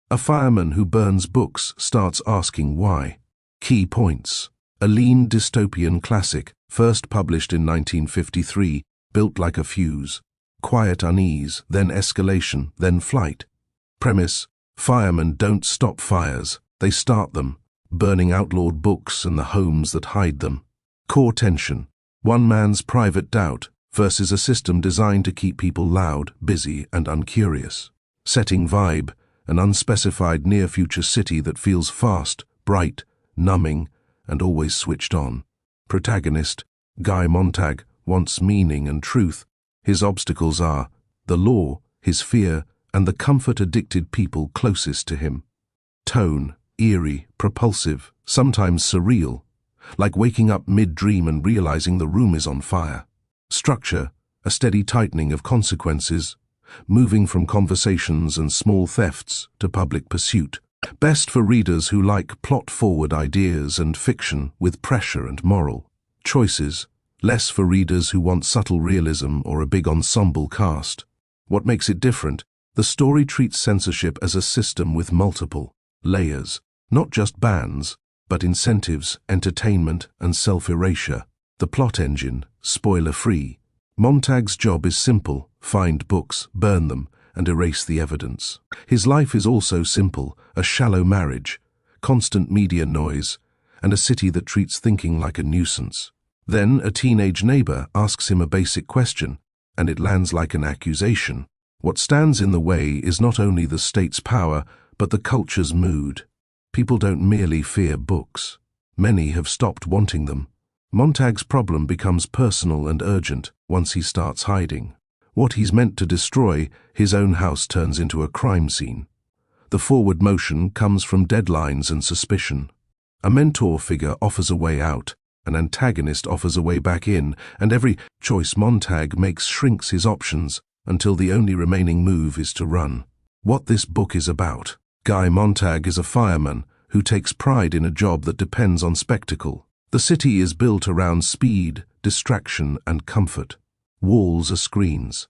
A fireman who burns books starts asking why. Key points. A lean dystopian classic, first published in 1953, built like a fuse. Quiet unease, then escalation, then flight. Premise: firemen don't stop fires, they start them, burning outlawed books and the homes that hide them. Core tension: one man's private doubt versus a system designed to keep people loud, busy, and uncurious. Setting vibe: an unspecified near-future city that feels fast, bright, numbing, and always switched on. Protagonist: Guy Montag, wants meaning and truth. His obstacles are the law, his fear, and the comfort-addicted people closest to him. Tone: eerie, propulsive, sometimes surreal, like waking up mid-dream and realizing the room is on fire. Structure: a steady tightening of consequences, moving from conversations and small thefts to public pursuit. Best for readers who like plot-forward ideas and fiction with pressure and moral choices. Less for readers who want subtle realism or a big ensemble cast. What makes it different? The story treats censorship as a system with multiple layers, not just bans, but incentives, entertainment, and self-erasure. The plot engine: spoiler-free. Montag's job is simple: find books, burn them, and erase the evidence. His life is also simple: a shallow marriage, constant media noise, and a city that treats thinking like a nuisance. Then a teenage neighbor asks him a basic question, and it lands like an accusation. What stands in the way is not only the state's power, but the culture's mood. People don't merely fear books. Many have stopped wanting them. Montag's problem becomes personal and urgent once he starts hiding. What he's meant to destroy, his own house, turns into a crime scene. The forward motion comes from deadlines and suspicion. A mentor figure offers a way out, an antagonist offers a way back in, and every choice Montag makes shrinks his options until the only remaining move is to run. What this book is about: Guy Montag is a fireman who takes pride in a job that depends on spectacle. The city is built around speed, distraction, and comfort. Walls are screens.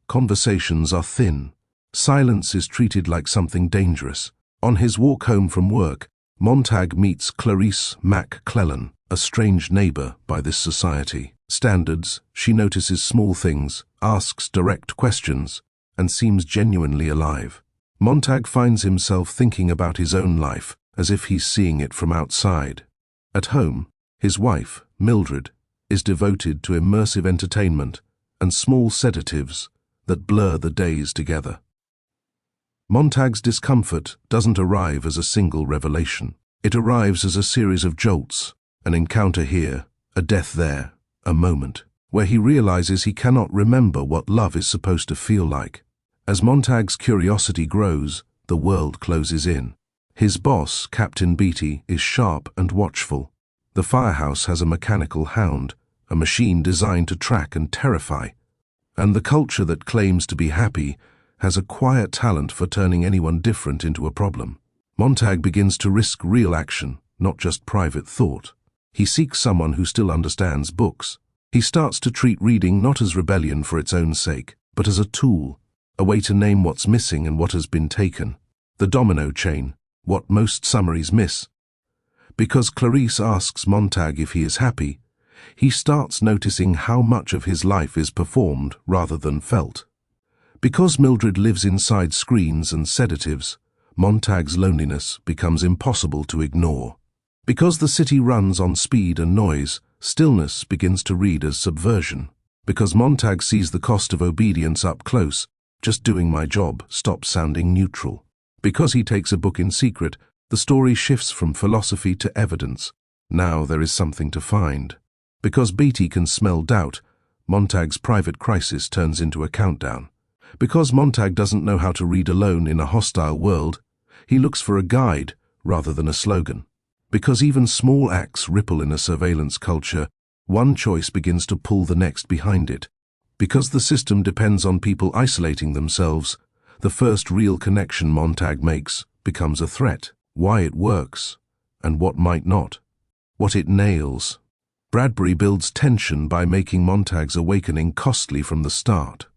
Conversations are thin. Silence is treated like something dangerous. On his walk home from work, Montag meets Clarice McClellan, a strange neighbor by this society standards. She notices small things, asks direct questions, and seems genuinely alive. Montag finds himself thinking about his own life as if he's seeing it from outside. At home, his wife, Mildred, is devoted to immersive entertainment and small sedatives that blur the days together. Montag's discomfort doesn't arrive as a single revelation. It arrives as a series of jolts: an encounter here, a death there, a moment where he realizes he cannot remember what love is supposed to feel like. As Montag's curiosity grows, the world closes in. His boss, Captain Beatty, is sharp and watchful. The firehouse has a mechanical hound, a machine designed to track and terrify. And the culture that claims to be happy has a quiet talent for turning anyone different into a problem. Montag begins to risk real action, not just private thought. He seeks someone who still understands books. He starts to treat reading not as rebellion for its own sake, but as a tool, a way to name what's missing and what has been taken. The domino chain, what most summaries miss. Because Clarice asks Montag if he is happy, he starts noticing how much of his life is performed rather than felt. Because Mildred lives inside screens and sedatives, Montag's loneliness becomes impossible to ignore. Because the city runs on speed and noise, stillness begins to read as subversion. Because Montag sees the cost of obedience up close, just doing my job stops sounding neutral. Because he takes a book in secret, the story shifts from philosophy to evidence. Now there is something to find. Because Beatty can smell doubt, Montag's private crisis turns into a countdown. Because Montag doesn't know how to read alone in a hostile world, he looks for a guide rather than a slogan. Because even small acts ripple in a surveillance culture, one choice begins to pull the next behind it. Because the system depends on people isolating themselves, the first real connection Montag makes becomes a threat. Why it works, and what might not. What it nails. Bradbury builds tension by making Montag's awakening costly from the start.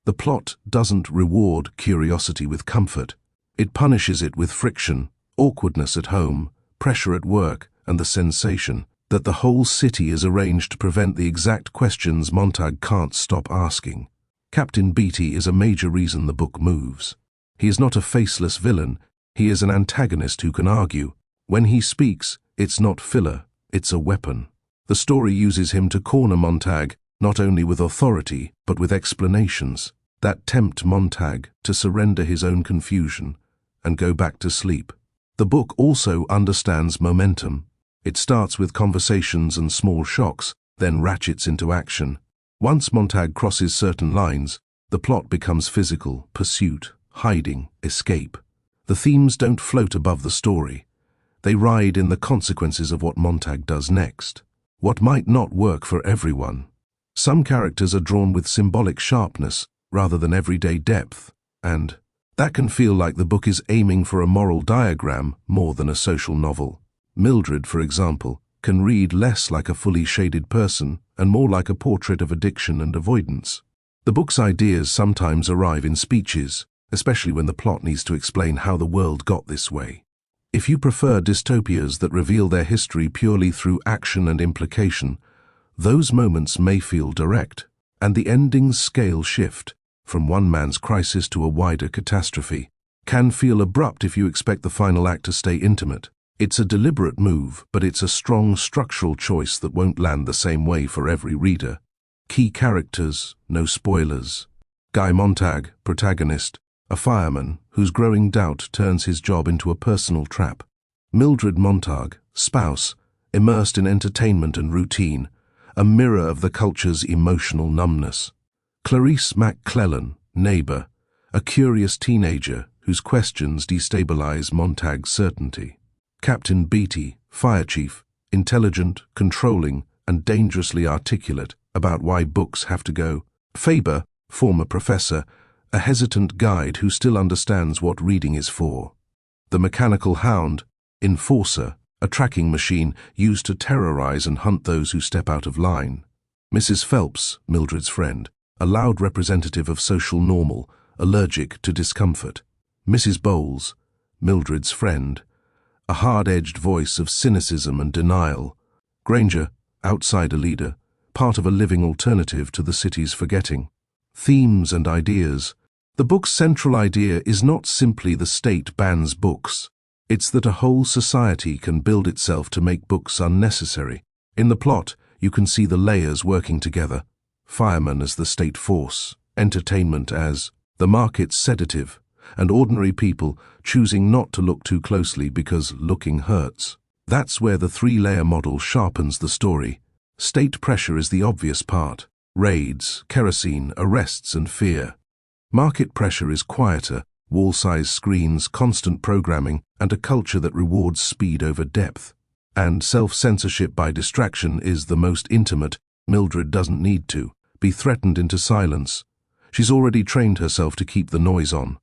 The plot doesn't reward curiosity with comfort. It punishes it with friction, awkwardness at home, pressure at work, and the sensation that the whole city is arranged to prevent the exact questions Montag can't stop asking. Captain Beatty is a major reason the book moves. He is not a faceless villain, he is an antagonist who can argue. When he speaks, it's not filler, it's a weapon. The story uses him to corner Montag, not only with authority, but with explanations that tempt Montag to surrender his own confusion and go back to sleep. The book also understands momentum. It starts with conversations and small shocks, then ratchets into action. Once Montag crosses certain lines, the plot becomes physical, pursuit, hiding, escape. The themes don't float above the story. They ride in the consequences of what Montag does next. What might not work for everyone. Some characters are drawn with symbolic sharpness rather than everyday depth, and that can feel like the book is aiming for a moral diagram more than a social novel. Mildred, for example, can read less like a fully shaded person and more like a portrait of addiction and avoidance. The book's ideas sometimes arrive in speeches, especially when the plot needs to explain how the world got this way. If you prefer dystopias that reveal their history purely through action and implication, those moments may feel direct, and the ending's scale shift, from one man's crisis to a wider catastrophe, can feel abrupt if you expect the final act to stay intimate. It's a deliberate move, but it's a strong structural choice that won't land the same way for every reader. Key characters, no spoilers. Guy Montag, protagonist, a fireman whose growing doubt turns his job into a personal trap. Mildred Montag, spouse, immersed in entertainment and routine, a mirror of the culture's emotional numbness. Clarice McClellan, neighbor, a curious teenager whose questions destabilize Montag's certainty. Captain Beatty, fire chief, intelligent, controlling, and dangerously articulate about why books have to go. Faber, former professor, a hesitant guide who still understands what reading is for. The mechanical hound, enforcer, a tracking machine used to terrorize and hunt those who step out of line. Mrs. Phelps, Mildred's friend, a loud representative of social normal, allergic to discomfort. Mrs. Bowles, Mildred's friend, a hard-edged voice of cynicism and denial. Granger, outsider leader, part of a living alternative to the city's forgetting. Themes and ideas. The book's central idea is not simply the state bans books. It's that a whole society can build itself to make books unnecessary. In the plot, you can see the layers working together. Fireman as the state force, entertainment as the market's sedative, and ordinary people choosing not to look too closely because looking hurts. That's where the three-layer model sharpens the story. State pressure is the obvious part. Raids, kerosene, arrests, and fear. Market pressure is quieter, wall-size screens, constant programming, and a culture that rewards speed over depth. And self-censorship by distraction is the most intimate. Mildred doesn't need to be threatened into silence. She's already trained herself to keep the noise on.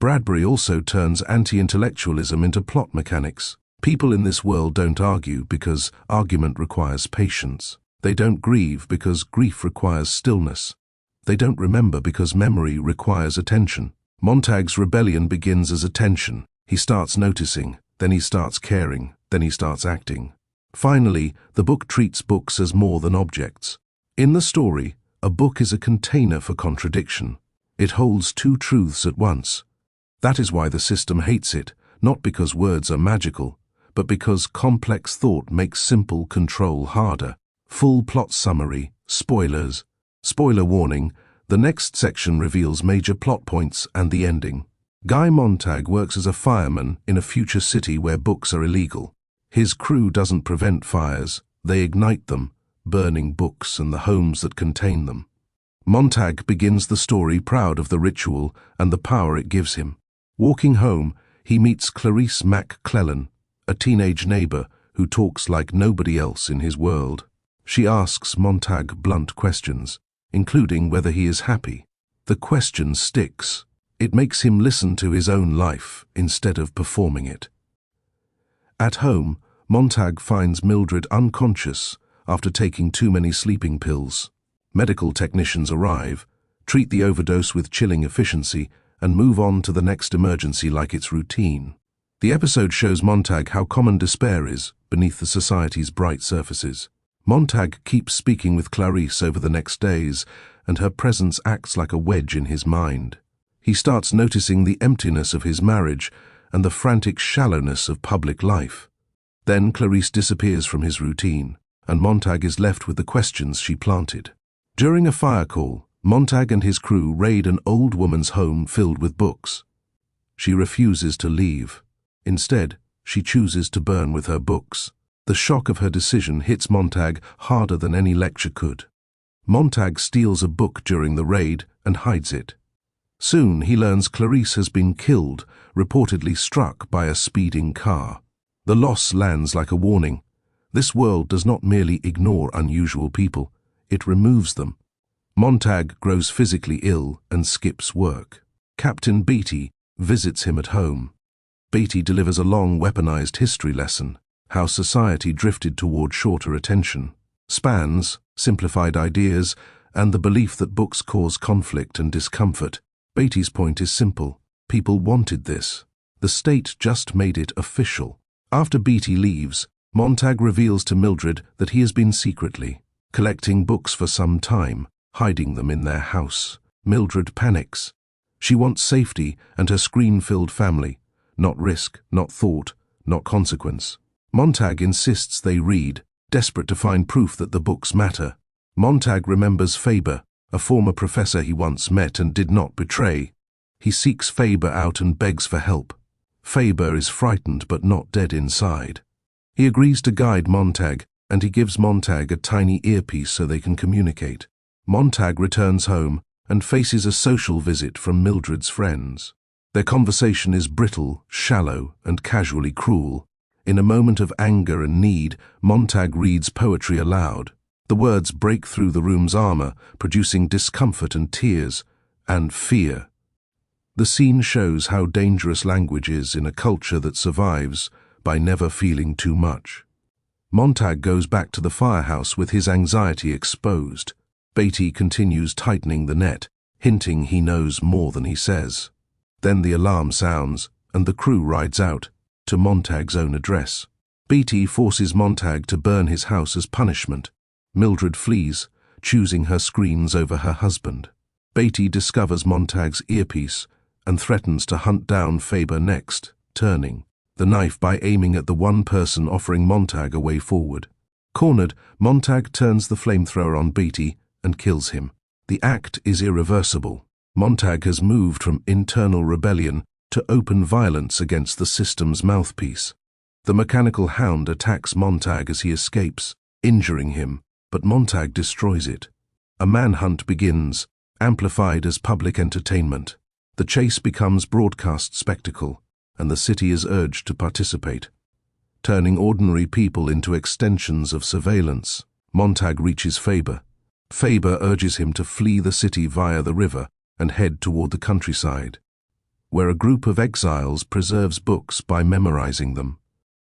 Bradbury also turns anti-intellectualism into plot mechanics. People in this world don't argue because argument requires patience. They don't grieve because grief requires stillness. They don't remember because memory requires attention. Montag's rebellion begins as attention. He starts noticing, then he starts caring, then he starts acting. Finally, the book treats books as more than objects. In the story, a book is a container for contradiction. It holds two truths at once. That is why the system hates it, not because words are magical, but because complex thought makes simple control harder. Full plot summary, spoilers. Spoiler warning, the next section reveals major plot points and the ending. Guy Montag works as a fireman in a future city where books are illegal. His crew doesn't prevent fires, they ignite them, burning books and the homes that contain them. Montag begins the story proud of the ritual and the power it gives him. Walking home, he meets Clarice McClellan, a teenage neighbor who talks like nobody else in his world. She asks Montag blunt questions, including whether he is happy. The question sticks. It makes him listen to his own life instead of performing it. At home, Montag finds Mildred unconscious after taking too many sleeping pills. Medical technicians arrive, treat the overdose with chilling efficiency, and move on to the next emergency like it's routine. The episode shows Montag how common despair is beneath the society's bright surfaces. Montag keeps speaking with Clarice over the next days, and her presence acts like a wedge in his mind. He starts noticing the emptiness of his marriage and the frantic shallowness of public life. Then Clarice disappears from his routine, and Montag is left with the questions she planted. During a fire call, Montag and his crew raid an old woman's home filled with books. She refuses to leave. Instead, she chooses to burn with her books. The shock of her decision hits Montag harder than any lecture could. Montag steals a book during the raid and hides it. Soon he learns Clarice has been killed, reportedly struck by a speeding car. The loss lands like a warning. This world does not merely ignore unusual people, it removes them. Montag grows physically ill and skips work. Captain Beatty visits him at home. Beatty delivers a long weaponized history lesson, how society drifted toward shorter attention spans, simplified ideas, and the belief that books cause conflict and discomfort. Beatty's point is simple. People wanted this. The state just made it official. After Beatty leaves, Montag reveals to Mildred that he has been secretly collecting books for some time, hiding them in their house. Mildred panics. She wants safety and her screen-filled family, not risk, not thought, not consequence. Montag insists they read, desperate to find proof that the books matter. Montag remembers Faber, a former professor he once met and did not betray. He seeks Faber out and begs for help. Faber is frightened but not dead inside. He agrees to guide Montag, and he gives Montag a tiny earpiece so they can communicate. Montag returns home and faces a social visit from Mildred's friends. Their conversation is brittle, shallow, and casually cruel. In a moment of anger and need, Montag reads poetry aloud. The words break through the room's armor, producing discomfort and tears, and fear. The scene shows how dangerous language is in a culture that survives by never feeling too much. Montag goes back to the firehouse with his anxiety exposed. Beatty continues tightening the net, hinting he knows more than he says. Then the alarm sounds, and the crew rides out to Montag's own address. Beatty forces Montag to burn his house as punishment. Mildred flees, choosing her screens over her husband. Beatty discovers Montag's earpiece and threatens to hunt down Faber next, turning the knife by aiming at the one person offering Montag a way forward. Cornered, Montag turns the flamethrower on Beatty and kills him. The act is irreversible. Montag has moved from internal rebellion to open violence against the system's mouthpiece. The mechanical hound attacks Montag as he escapes, injuring him, but Montag destroys it. A manhunt begins, amplified as public entertainment. The chase becomes broadcast spectacle, and the city is urged to participate. Turning ordinary people into extensions of surveillance, Montag reaches Faber. Faber urges him to flee the city via the river and head toward the countryside, where a group of exiles preserves books by memorizing them.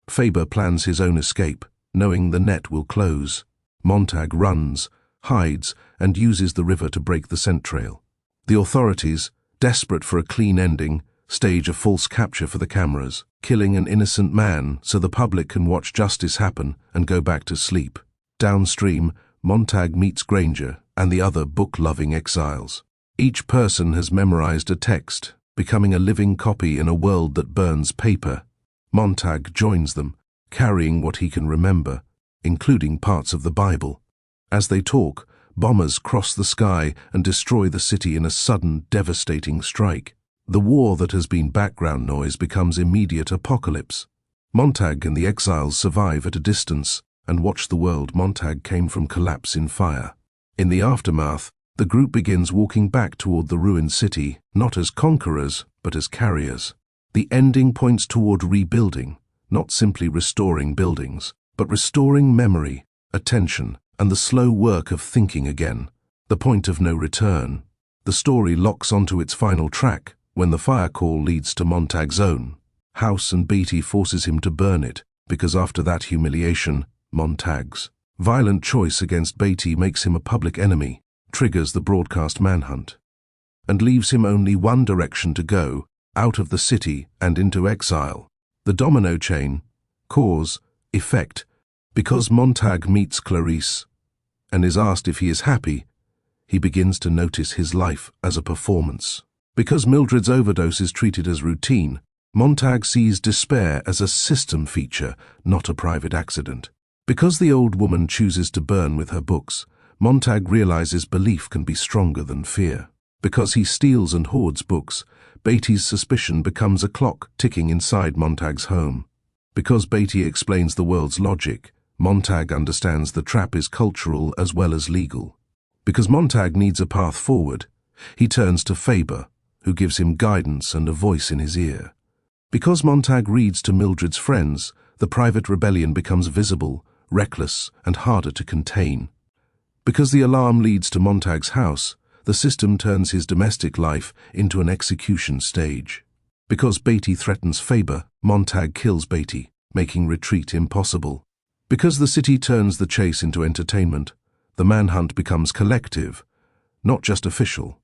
Faber plans his own escape, knowing the net will close. Montag runs, hides, and uses the river to break the scent trail. The authorities, desperate for a clean ending, stage a false capture for the cameras, killing an innocent man so the public can watch justice happen and go back to sleep. Downstream, Montag meets Granger and the other book-loving exiles. Each person has memorized a text, becoming a living copy in a world that burns paper. Montag joins them, carrying what he can remember, including parts of the Bible. As they talk, bombers cross the sky and destroy the city in a sudden, devastating strike. The war that has been background noise becomes immediate apocalypse. Montag and the exiles survive at a distance and watch the world Montag came from collapse in fire. In the aftermath, the group begins walking back toward the ruined city, not as conquerors, but as carriers. The ending points toward rebuilding, not simply restoring buildings, but restoring memory, attention, and the slow work of thinking again, the point of no return. The story locks onto its final track when the fire call leads to Montag's own house and Beatty forces him to burn it, because after that humiliation, Montag's violent choice against Beatty makes him a public enemy, triggers the broadcast manhunt. and leaves him only one direction to go, out of the city and into exile. The domino chain, cause, effect. Because Montag meets Clarice and is asked if he is happy, he begins to notice his life as a performance. Because Mildred's overdose is treated as routine, Montag sees despair as a system feature, not a private accident. Because the old woman chooses to burn with her books, Montag realizes belief can be stronger than fear. Because he steals and hoards books, Beatty's suspicion becomes a clock ticking inside Montag's home. Because Beatty explains the world's logic, Montag understands the trap is cultural as well as legal. Because Montag needs a path forward, he turns to Faber, who gives him guidance and a voice in his ear. Because Montag reads to Mildred's friends, the private rebellion becomes visible, reckless, and harder to contain. Because the alarm leads to Montag's house, the system turns his domestic life into an execution stage. Because Beatty threatens Faber, Montag kills Beatty, making retreat impossible. Because the city turns the chase into entertainment, the manhunt becomes collective, not just official.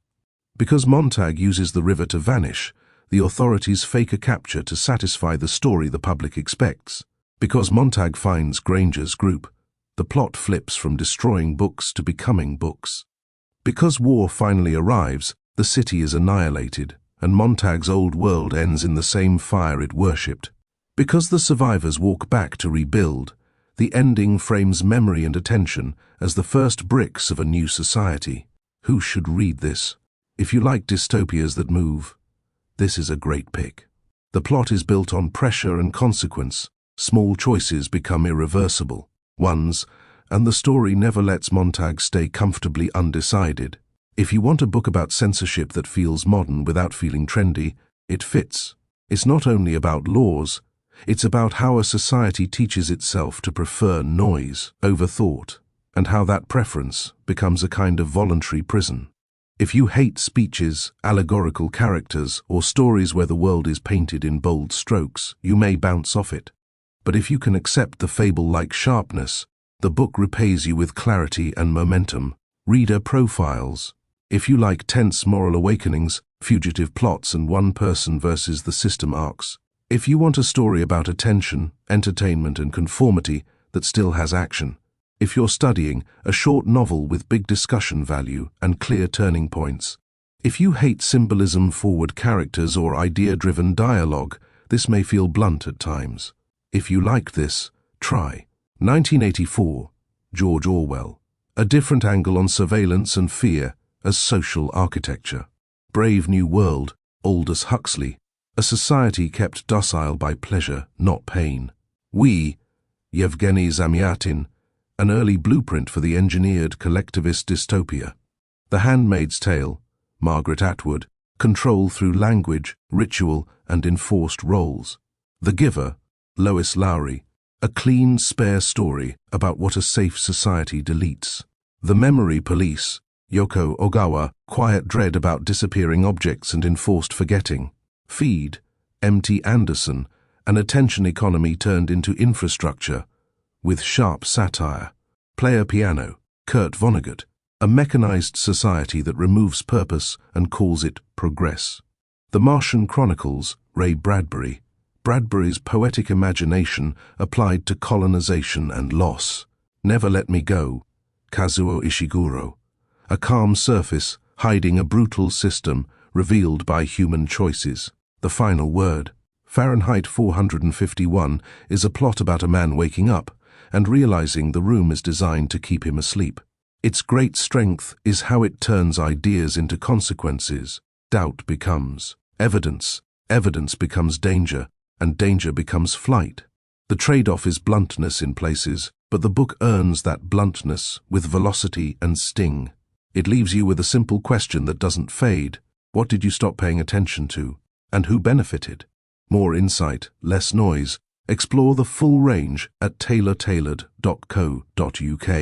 Because Montag uses the river to vanish, the authorities fake a capture to satisfy the story the public expects. Because Montag finds Granger's group, the plot flips from destroying books to becoming books. Because war finally arrives, the city is annihilated, and Montag's old world ends in the same fire it worshipped. Because the survivors walk back to rebuild, the ending frames memory and attention as the first bricks of a new society. Who should read this? If you like dystopias that move, this is a great pick. The plot is built on pressure and consequence. Small choices become irreversible ones, and the story never lets Montag stay comfortably undecided. If you want a book about censorship that feels modern without feeling trendy, it fits. It's not only about laws, it's about how a society teaches itself to prefer noise over thought, and how that preference becomes a kind of voluntary prison. If you hate speeches, allegorical characters, or stories where the world is painted in bold strokes, you may bounce off it. But if you can accept the fable-like sharpness, the book repays you with clarity and momentum. Reader profiles. If you like tense moral awakenings, fugitive plots, and one-person versus the system arcs. If you want a story about attention, entertainment, and conformity that still has action. If you're studying, a short novel with big discussion value and clear turning points. If you hate symbolism-forward characters or idea-driven dialogue, this may feel blunt at times. If you like this, try 1984, George Orwell. A different angle on surveillance and fear as social architecture. Brave New World, Aldous Huxley. A society kept docile by pleasure, not pain. We, Yevgeny Zamyatin. An early blueprint for the engineered collectivist dystopia. The Handmaid's Tale, Margaret Atwood. Control through language, ritual, and enforced roles. The Giver, Lois Lowry. A clean, spare story about what a safe society deletes. The Memory Police, Yoko Ogawa. Quiet dread about disappearing objects and enforced forgetting. Feed, M.T. Anderson. An attention economy turned into infrastructure, with sharp satire. Player Piano, Kurt Vonnegut. A mechanized society that removes purpose and calls it progress. The Martian Chronicles, Ray Bradbury. Bradbury's poetic imagination applied to colonization and loss. Never Let Me Go, Kazuo Ishiguro. A calm surface hiding a brutal system revealed by human choices. The Final Word. Fahrenheit 451 is a plot about a man waking up and realizing the room is designed to keep him asleep. Its great strength is how it turns ideas into consequences. Doubt becomes evidence, evidence becomes danger, and danger becomes flight. The trade-off is bluntness in places, but the book earns that bluntness with velocity and sting. It leaves you with a simple question that doesn't fade. What did you stop paying attention to? And who benefited? More insight, less noise. Explore the full range at taylortailored.co.uk.